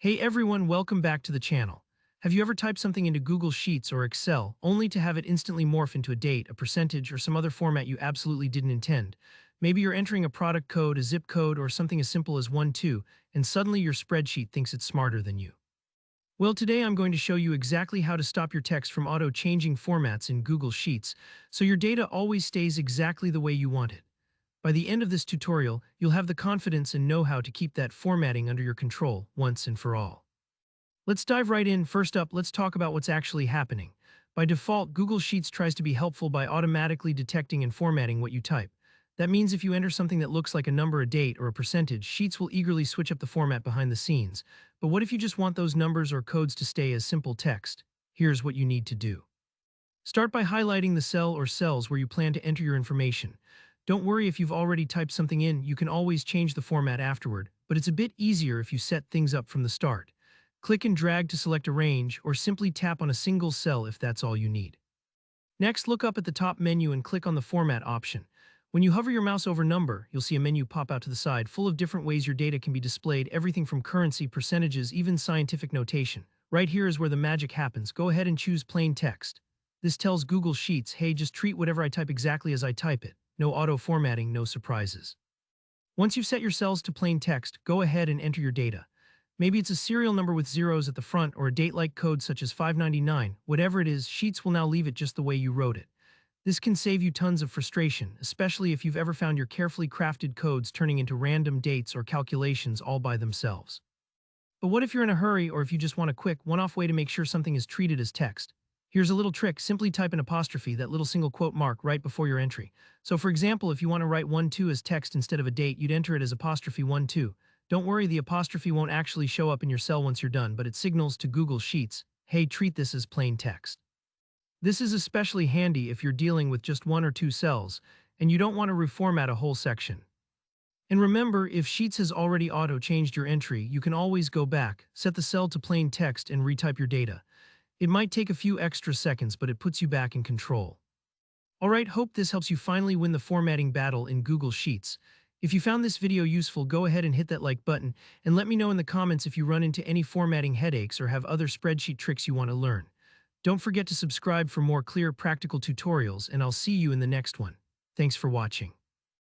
Hey everyone, welcome back to the channel. Have you ever typed something into Google Sheets or Excel only to have it instantly morph into a date, a percentage, or some other format you absolutely didn't intend? Maybe you're entering a product code, a zip code, or something as simple as 1, 2, and suddenly your spreadsheet thinks it's smarter than you. Well, today I'm going to show you exactly how to stop your text from auto-changing formats in Google Sheets so your data always stays exactly the way you want it. By the end of this tutorial, you'll have the confidence and know-how to keep that formatting under your control once and for all. Let's dive right in. First up, let's talk about what's actually happening. By default, Google Sheets tries to be helpful by automatically detecting and formatting what you type. That means if you enter something that looks like a number, a date, or a percentage, Sheets will eagerly switch up the format behind the scenes. But what if you just want those numbers or codes to stay as simple text? Here's what you need to do. Start by highlighting the cell or cells where you plan to enter your information. Don't worry if you've already typed something in, you can always change the format afterward, but it's a bit easier if you set things up from the start. Click and drag to select a range, or simply tap on a single cell if that's all you need. Next, look up at the top menu and click on the Format option. When you hover your mouse over number, you'll see a menu pop out to the side full of different ways your data can be displayed, everything from currency, percentages, even scientific notation. Right here is where the magic happens. Go ahead and choose plain text. This tells Google Sheets, hey, just treat whatever I type exactly as I type it. No auto-formatting, no surprises. Once you've set your cells to plain text, go ahead and enter your data. Maybe it's a serial number with zeros at the front or a date-like code such as 599. Whatever it is, Sheets will now leave it just the way you wrote it. This can save you tons of frustration, especially if you've ever found your carefully crafted codes turning into random dates or calculations all by themselves. But what if you're in a hurry or if you just want a quick, one-off way to make sure something is treated as text? Here's a little trick. Simply type an apostrophe, that little single quote mark, right before your entry. So for example, if you want to write 1, 2 as text instead of a date, you'd enter it as apostrophe 1, 2. Don't worry, the apostrophe won't actually show up in your cell once you're done, but it signals to Google Sheets, hey, treat this as plain text. This is especially handy if you're dealing with just 1 or 2 cells, and you don't want to reformat a whole section. And remember, if Sheets has already auto-changed your entry, you can always go back, set the cell to plain text, and retype your data. It might take a few extra seconds, but it puts you back in control. Alright, hope this helps you finally win the formatting battle in Google Sheets. If you found this video useful, go ahead and hit that like button, and let me know in the comments if you run into any formatting headaches or have other spreadsheet tricks you want to learn. Don't forget to subscribe for more clear, practical tutorials, and I'll see you in the next one. Thanks for watching.